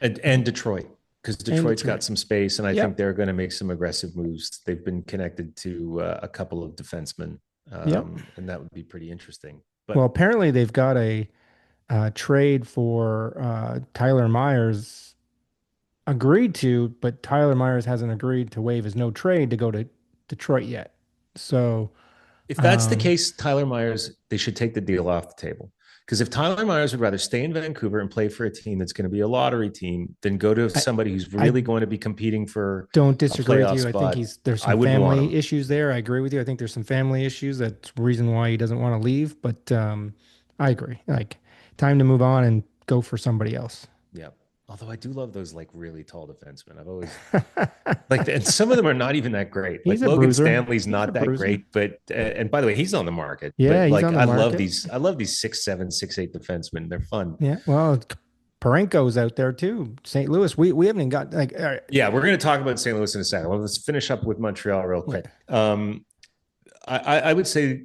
Speaker 2: And Detroit, because Detroit's got some space, and I think they're going to make some aggressive moves. They've been connected to a couple of defensemen, and that would be pretty interesting. But,
Speaker 1: well, apparently they've got a trade for Tyler Myers agreed to, but Tyler Myers hasn't agreed to waive his no trade to go to Detroit yet. So
Speaker 2: if that's the case, Tyler Myers, they should take the deal off the table. Because if Tyler Myers would rather stay in Vancouver and play for a team that's going to be a lottery team than go to somebody who's really going to be competing for
Speaker 1: don't disagree with you.
Speaker 2: Spot,
Speaker 1: I think there's some family issues there. I agree with you. I think there's some family issues. That's the reason why he doesn't want to leave. But I agree. Like, time to move on and go for somebody else.
Speaker 2: Yeah. Although I do love those like really tall defensemen. I've always like, and some of them are not even that great. Like Logan Stanley's not that great, but and by the way, he's on the market.
Speaker 1: Yeah,
Speaker 2: but,
Speaker 1: like
Speaker 2: I love these 6'7", 6'8" defensemen. They're fun.
Speaker 1: Yeah, well, Parenko's out there too. St. Louis, we haven't even got like.
Speaker 2: Yeah, we're going to talk about St. Louis in a second. Well, let's finish up with Montreal real quick. Yeah. I would say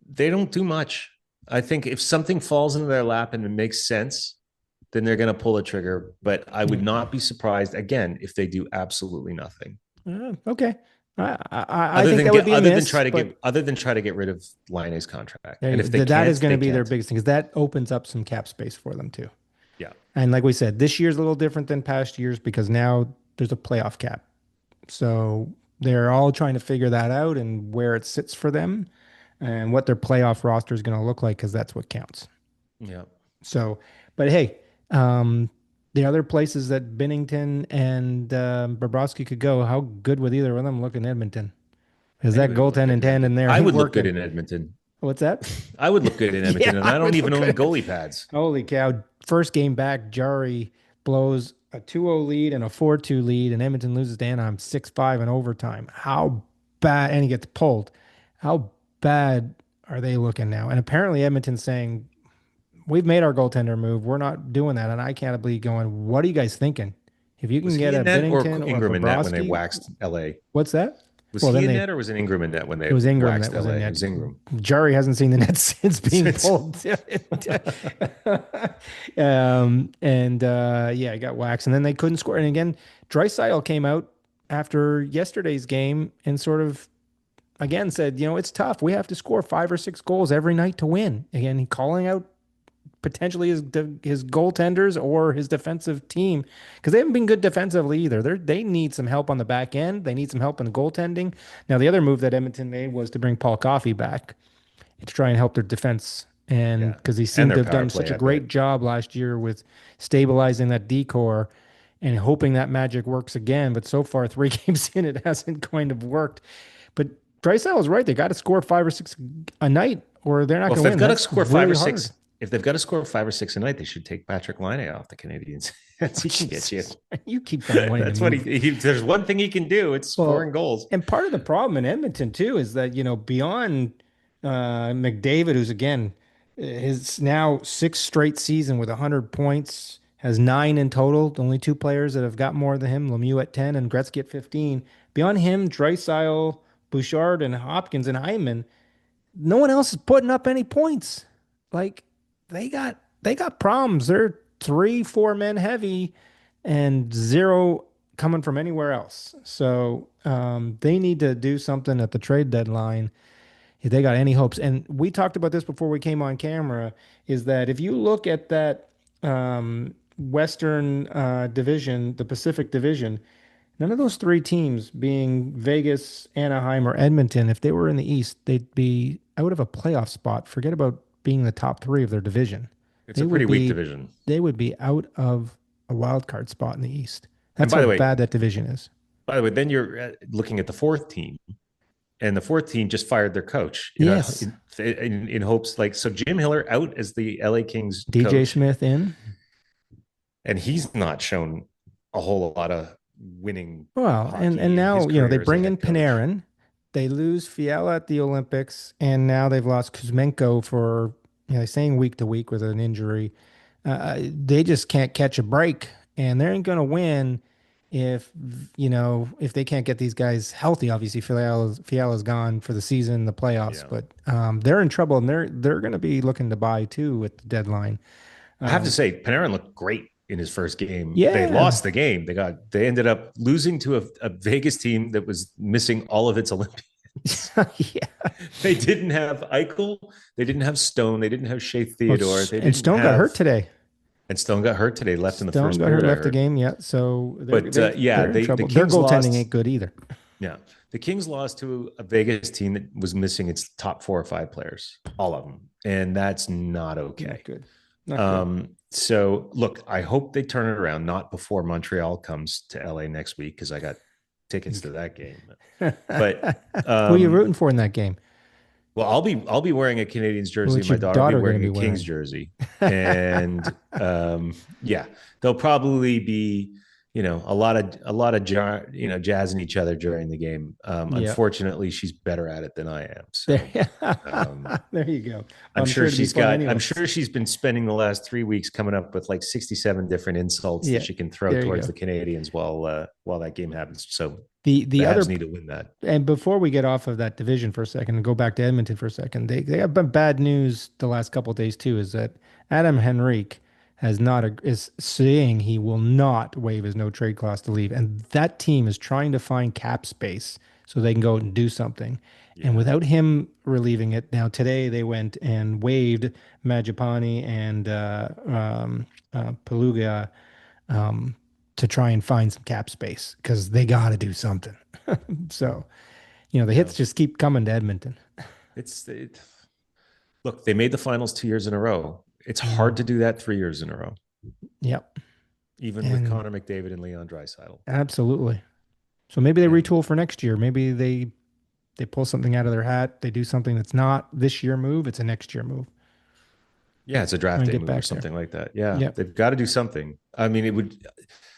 Speaker 2: they don't do much. I think if something falls into their lap and it makes sense, then they're going to pull a trigger. But I would not be surprised, again, if they do absolutely nothing.
Speaker 1: Okay. I think that would be
Speaker 2: other than try to get rid of Laine's contract.
Speaker 1: And if that is going to be their biggest thing, because that opens up some cap space for them too.
Speaker 2: Yeah.
Speaker 1: And like we said, this year's a little different than past years because now there's a playoff cap. So they're all trying to figure that out and where it sits for them and what their playoff roster is going to look like, because that's what counts.
Speaker 2: Yeah.
Speaker 1: So, but hey, the other places that Binnington and Bobrovsky could go, how good would either of them look in Edmonton? Is that goaltending tandem there?
Speaker 2: I would look good in Edmonton.
Speaker 1: What's that?
Speaker 2: I would look good in Edmonton, and I don't even own goalie pads.
Speaker 1: Holy cow. First game back, Jari blows a 2-0 lead and a 4-2 lead, and Edmonton loses to Anaheim 6-5 in overtime. How bad, and he gets pulled. How bad are they looking now? And apparently Edmonton's saying, we've made our goaltender move. We're not doing that. And I can't believe going, what are you guys thinking? If you can get a Binnington or
Speaker 2: Ingram in net when they waxed LA.
Speaker 1: What's that?
Speaker 2: Was he in net or was it Ingram in net when they waxed LA? It was Ingram.
Speaker 1: Jari hasn't seen the net since being pulled. Yeah, he got waxed. And then they couldn't score. And again, Draisaitl came out after yesterday's game and sort of, again, said, it's tough. We have to score 5 or 6 goals every night to win. Again, he calling out potentially his goaltenders or his defensive team, because they haven't been good defensively either. They need some help on the back end. They need some help in the goaltending. Now, the other move that Edmonton made was to bring Paul Coffey back to try and help their defense, and because he seemed to have done such a great job last year with stabilizing that decor and hoping that magic works again. But so far, 3 games in, it hasn't kind of worked. But Draisaitl is right. They got to score 5 or 6 a night, or they're not going to win.
Speaker 2: If they've got to score 5 or 6. If they've got to score 5 or 6 a night, they should take Patrick Laine off the Canadians. He can get you.
Speaker 1: You keep that one.
Speaker 2: That's what there's one thing he can do. It's scoring goals.
Speaker 1: And part of the problem in Edmonton too is that, beyond McDavid, who's again his now 6th straight season with 100 points, has 9 in total. Only 2 players that have got more than him: Lemieux at 10 and Gretzky at 15. Beyond him, Draisaitl, Bouchard, and Hopkins and Hyman, no one else is putting up any points. Like, they got problems. They're 3-4 men heavy and 0 coming from anywhere else. So they need to do something at the trade deadline if they got any hopes. And we talked about this before we came on camera, is that if you look at that Western division, the Pacific division, None of those three teams, being Vegas, Anaheim, or Edmonton, if they were in the East, they'd be out of a playoff spot. Forget about being the top three of their division.
Speaker 2: It's
Speaker 1: They
Speaker 2: a
Speaker 1: would
Speaker 2: pretty weak
Speaker 1: be
Speaker 2: division.
Speaker 1: they would be out of a wild card spot in the East.
Speaker 2: And
Speaker 1: That's how bad that division is.
Speaker 2: by the way, then you're looking at the fourth team, and the fourth team just fired their coach
Speaker 1: Yes.
Speaker 2: in hopes like so Jim Hiller out as the LA Kings
Speaker 1: DJ
Speaker 2: coach,
Speaker 1: Smith in.
Speaker 2: and he's not shown a whole lot of winning
Speaker 1: Well, and
Speaker 2: hockey in his
Speaker 1: now, they
Speaker 2: career as a
Speaker 1: bring in
Speaker 2: head coach.
Speaker 1: Panarin. They lose Fiala at the Olympics, and now they've lost Kuzmenko for, they're saying week to week with an injury. They just can't catch a break, and they ain't going to win if, if they can't get these guys healthy. Obviously, Fiala's gone for the season, the playoffs,
Speaker 2: Yeah.
Speaker 1: but they're in trouble, and they're going to be looking to buy too at the deadline.
Speaker 2: I have to
Speaker 1: Um,
Speaker 2: say, Panarin looked great in his first game. They
Speaker 1: yeah.
Speaker 2: lost the game. They ended up losing to a Vegas team that was missing all of its Olympians.
Speaker 1: Yeah.
Speaker 2: They didn't have Eichel. They didn't have Stone. They didn't have Shea
Speaker 1: Oh,
Speaker 2: Theodore. They
Speaker 1: and
Speaker 2: didn't
Speaker 1: Stone got hurt
Speaker 2: have,
Speaker 1: today.
Speaker 2: and Stone got hurt today, left in the
Speaker 1: Stone
Speaker 2: first
Speaker 1: got hurt,
Speaker 2: period, I
Speaker 1: left the
Speaker 2: heard.
Speaker 1: game. Yeah, so
Speaker 2: But yeah,
Speaker 1: they're in
Speaker 2: the
Speaker 1: trouble. Their
Speaker 2: Kings
Speaker 1: goaltending ain't
Speaker 2: lost.
Speaker 1: good either.
Speaker 2: Yeah. The Kings lost to a Vegas team that was missing its top 4 or 5 players, all of them. And that's not
Speaker 1: Not
Speaker 2: okay.
Speaker 1: good. Not good.
Speaker 2: So look, I hope they turn it around, not before Montreal comes to LA next week, because I got tickets to that game. But
Speaker 1: Who are you rooting for in that game?
Speaker 2: well, I'll be wearing a Canadiens jersey.
Speaker 1: What's
Speaker 2: My
Speaker 1: your
Speaker 2: daughter will be
Speaker 1: daughter going to
Speaker 2: wearing
Speaker 1: be
Speaker 2: a Kings
Speaker 1: wearing?
Speaker 2: jersey, and yeah, they'll probably be a lot of jazzing each other during the game.
Speaker 1: Yeah.
Speaker 2: Unfortunately, she's better at it than I am.
Speaker 1: There,
Speaker 2: So
Speaker 1: there you go.
Speaker 2: I'm
Speaker 1: I'm
Speaker 2: sure
Speaker 1: sure it'd be fun
Speaker 2: I'm
Speaker 1: anyways.
Speaker 2: sure she's been spending the last 3 weeks coming up with like 67 different insults that
Speaker 1: Yeah.
Speaker 2: she can throw
Speaker 1: There you
Speaker 2: towards
Speaker 1: go.
Speaker 2: the Canadians while that game happens. So the
Speaker 1: The
Speaker 2: Habs
Speaker 1: other
Speaker 2: need to win that.
Speaker 1: And before we get off of that division for a second and go back to Edmonton for a second, they have been bad news the last couple of days too. Is that Adam Henrique is saying he will not waive his no trade clause to leave, and that team is trying to find cap space so they can go out and do something. And
Speaker 2: Yeah.
Speaker 1: without him relieving it, now today they went and waived Majapani and Peluga um, to try and find some cap space because they got to do something. So. The
Speaker 2: Yeah.
Speaker 1: hits just keep coming to Edmonton.
Speaker 2: It's it, Look, they made the finals 2 years in a row. It's hard
Speaker 1: Mm.
Speaker 2: to do that 3 years in a row,
Speaker 1: Yep.
Speaker 2: even with
Speaker 1: And
Speaker 2: Connor McDavid and Leon Draisaitl.
Speaker 1: absolutely. So maybe they
Speaker 2: And
Speaker 1: retool for next year. Maybe they pull something out of their hat. They do something that's not this year move. It's a next year move.
Speaker 2: yeah, it's a
Speaker 1: Try
Speaker 2: draft
Speaker 1: and
Speaker 2: day
Speaker 1: get
Speaker 2: move or
Speaker 1: back there.
Speaker 2: something like that. Yeah,
Speaker 1: Yep.
Speaker 2: they've got to do something. I mean, it would.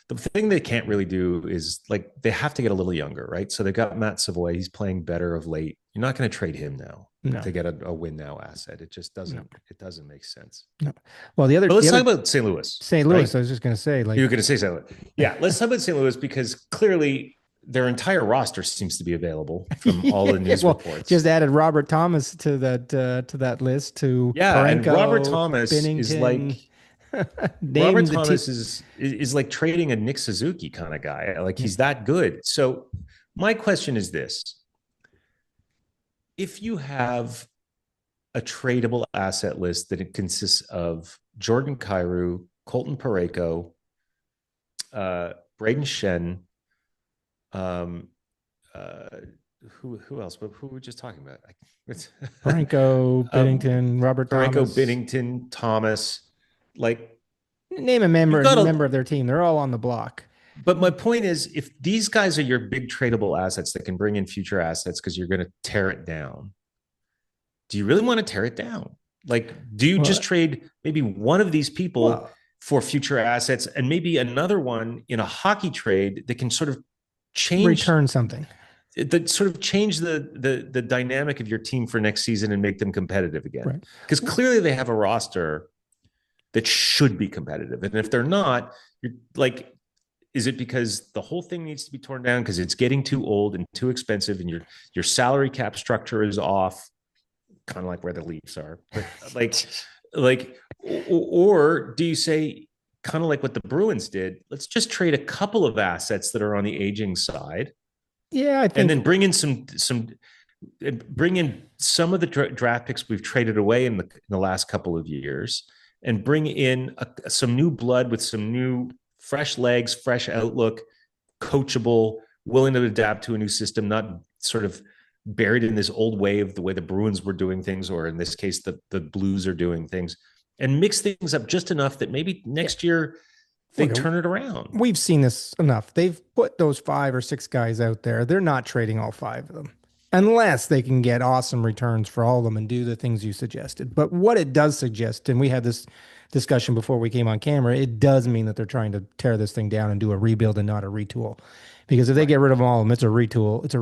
Speaker 2: The thing they can't really do is like they have to get a little younger, right? So they got Matt Savoy. He's playing better of late. You're not going to trade him now
Speaker 1: No.
Speaker 2: to get a win now asset. It just
Speaker 1: No.
Speaker 2: doesn't. It doesn't make sense.
Speaker 1: No. Well, the
Speaker 2: But let's talk
Speaker 1: other
Speaker 2: about St. Louis,
Speaker 1: St.
Speaker 2: right?
Speaker 1: Louis, I was just going to say,
Speaker 2: You
Speaker 1: like,
Speaker 2: were going to say St. Louis. Yeah, let's talk about St. Louis because clearly their entire roster seems to be available from all the news
Speaker 1: well,
Speaker 2: reports.
Speaker 1: just added Robert Thomas to that list to
Speaker 2: Yeah, and Robert
Speaker 1: Parenko,
Speaker 2: Thomas is like
Speaker 1: Binnington. Name the team.
Speaker 2: is like trading a Nick Suzuki kind of guy. Like he's that good. So my question is this: if you have a tradable asset list that it consists of Jordan Kyrou, Colton Parayko, Braden Shen, um, uh, who else? Who were we just talking about?
Speaker 1: Parenko, Binnington, Robert
Speaker 2: Parayko,
Speaker 1: Thomas.
Speaker 2: Binnington, Thomas. Like
Speaker 1: Name a
Speaker 2: you've got
Speaker 1: member of their team. They're all on the block.
Speaker 2: but my point is, if these guys are your big tradable assets that can bring in future assets because you're going to tear it down, do you really want to tear it down? Like, do you just trade maybe one of these people for future assets and maybe another one in a hockey trade that can sort of
Speaker 1: return something?
Speaker 2: That sort of change the dynamic of your team for next season and make them competitive again. Because clearly they have a roster that should be competitive. And if they're not, you're like, is it because the whole thing needs to be torn down because it's getting too old and too expensive and your salary cap structure is off, kind of like where the Leafs are. But or do you say kind of like what the Bruins did, let's just trade a couple of assets that are on the aging side.
Speaker 1: Yeah, I think,
Speaker 2: and then bring in some of the draft picks we've traded away in the last couple of years, and bring in some new blood with some new fresh legs, fresh outlook, coachable, willing to adapt to a new system, not sort of buried in this old way of the way the Bruins were doing things, or in this case, the Blues are doing things, and mix things up just enough that maybe next year they
Speaker 1: Look,
Speaker 2: turn it around.
Speaker 1: we've seen this enough. They've put those 5 or 6 guys out there. They're not trading all 5 of them unless they can get awesome returns for all of them and do the things you suggested. But what it does suggest, and we had this discussion before we came on camera, it does mean that they're trying to tear this thing down and do a rebuild and not a retool. Because if they get rid of all of them, it's a retool. It's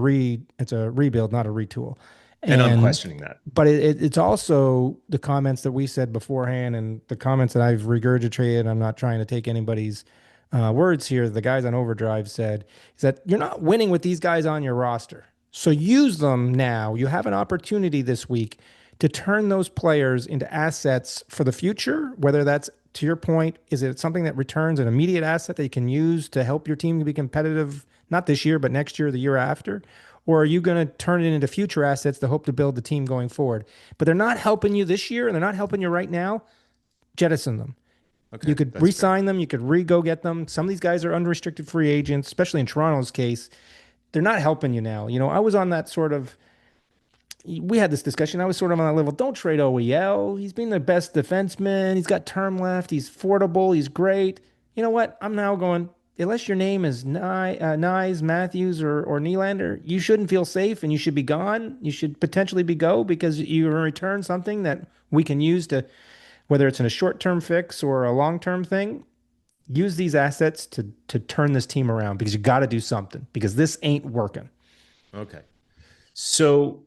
Speaker 1: a rebuild, not a retool.
Speaker 2: And I'm questioning that.
Speaker 1: But it's also the comments that we said beforehand and the comments that I've regurgitated. I'm not trying to take anybody's words here. The guys on Overdrive said is that you're not winning with these guys on your roster. So use them now. You have an opportunity this week to turn those players into assets for the future, whether that's, to your point, is it something that returns an immediate asset that you can use to help your team be competitive, not this year, but next year, or the year after? Or are you going to turn it into future assets to hope to build the team going forward? But they're not helping you this year, and they're not helping you right now. Jettison them.
Speaker 2: Okay,
Speaker 1: you could re-sign them. You could go get them. Some of these guys are unrestricted free agents, especially in Toronto's case. They're not helping you now. You know, I was on that sort of, we had this discussion. I was sort of on that level. Don't trade OEL. He's been the best defenseman. He's got term left. He's affordable. He's great. You know what? I'm now going, unless your name is Nyes, Matthews, or Nylander, you shouldn't feel safe and you should be gone. You should potentially be go because you return something that we can use to, whether it's in a short-term fix or a long-term thing, use these assets to turn this team around because you got to do something because this ain't working.
Speaker 2: Okay. So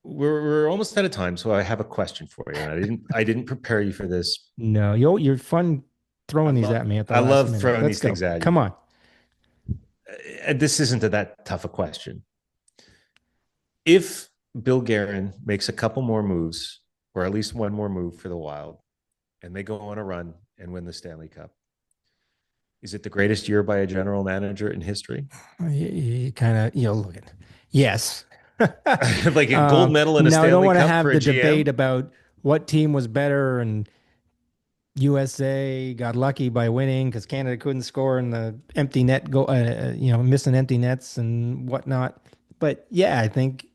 Speaker 2: we're almost out of time. So I have a question for you. And I didn't prepare you for this.
Speaker 1: No, you're fun throwing these at me at the last
Speaker 2: love
Speaker 1: minute.
Speaker 2: throwing
Speaker 1: Let's
Speaker 2: these
Speaker 1: go.
Speaker 2: things at you.
Speaker 1: Come on.
Speaker 2: This isn't that tough a question. If Bill Guerin makes a couple more moves, or at least one more move for the Wild, and they go on a run and win the Stanley Cup, is it the greatest year by a general manager in history?
Speaker 1: You kind of, look at, yes.
Speaker 2: Like a gold medal in a Stanley Cup.
Speaker 1: Now, I don't want to have
Speaker 2: the
Speaker 1: debate about what team was better and USA got lucky by winning because Canada couldn't score in the empty net go, missing empty nets and whatnot. But yeah, I think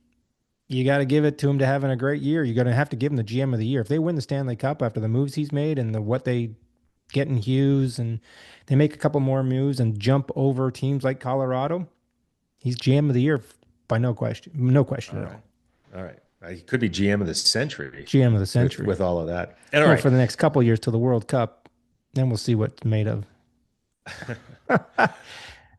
Speaker 1: you got to give it to him to having a great year. You're going to have to give him the GM of the year. If they win the Stanley Cup after the moves he's made and what they get in Hughes and they make a couple more moves and jump over teams like Colorado, he's GM of the year by no question. No question at all.
Speaker 2: All right. He could be GM of the century.
Speaker 1: GM of the century.
Speaker 2: With all of that. And all right.
Speaker 1: For the next couple of years till the World Cup, then we'll see what's made of.
Speaker 2: All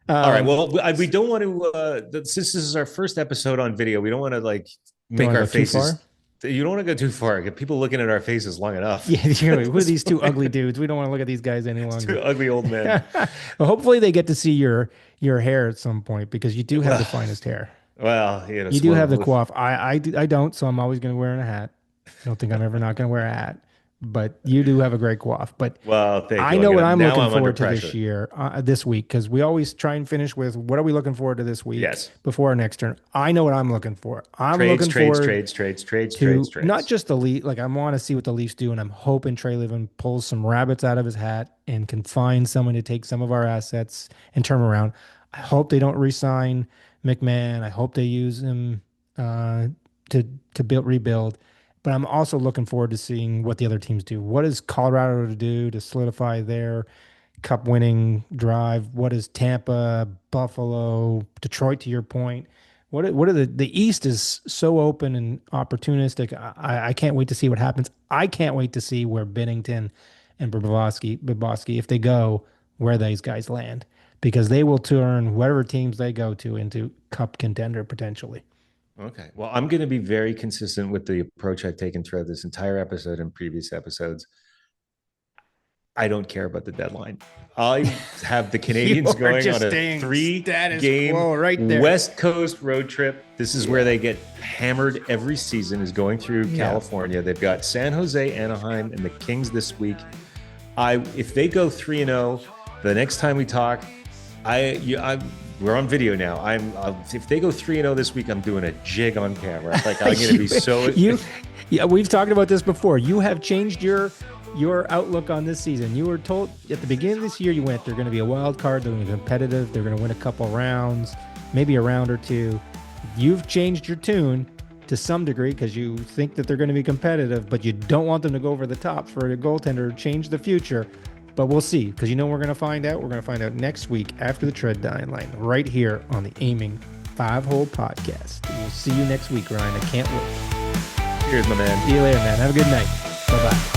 Speaker 2: right. Well, we don't want to, since this is our first episode on video, we don't want to make our faces. You don't want to go too far. Get people looking at our faces long enough.
Speaker 1: Yeah, who are these two ugly dudes? We don't want to look at these guys any longer.
Speaker 2: Two ugly old men.
Speaker 1: Well, hopefully they get to see your hair at some point because you do have the finest hair.
Speaker 2: Well,
Speaker 1: you do have the coif. I don't, so I'm always going to wear a hat. I don't think I'm ever not going to wear a hat. But you do have a great coif. But I know what I'm looking forward to this year, this week, because we always try and finish with what are we looking forward to this week before our next turn. I know what I'm looking for. I'm looking forward to not just the Leafs. I want to see what the Leafs do, and I'm hoping Trey Livin pulls some rabbits out of his hat and can find someone to take some of our assets and turn around. I hope they don't re-sign McMahon. I hope they use him to rebuild. But I'm also looking forward to seeing what the other teams do. What is Colorado to do to solidify their cup-winning drive? What is Tampa, Buffalo, Detroit? To your point, what are the East is so open and opportunistic. I can't wait to see what happens. I can't wait to see where Binnington and Bobrovsky, if they go, where these guys land, because they will turn whatever teams they go to into cup contender potentially.
Speaker 2: Okay. Well, I'm going to be very consistent with the approach I've taken throughout this entire episode and previous episodes. I don't care about the deadline. I have the Canadians going on a 3-game West Coast road trip. This is where they get hammered every season, is going through California. They've got San Jose, Anaheim, and the Kings this week. If they go 3-0, the next time we talk, we're on video now. If they go 3-0 this week, I'm doing a jig on camera. I'm going to be so.
Speaker 1: We've talked about this before. You have changed your your outlook on this season. You were told at the beginning of this year, you went, they're going to be a wild card, they're going to be competitive, they're going to win a couple rounds, maybe a round or two. You've changed your tune to some degree because you think that they're going to be competitive, but you don't want them to go over the top for a goaltender to change the future. But we'll see, because we're going to find out. We're going to find out next week after the trade deadline, right here on the Aiming 5-Hole Podcast. We'll see you next week, Ryan. I can't wait.
Speaker 2: Cheers, my man.
Speaker 1: See you later, man. Have a good night. Bye-bye.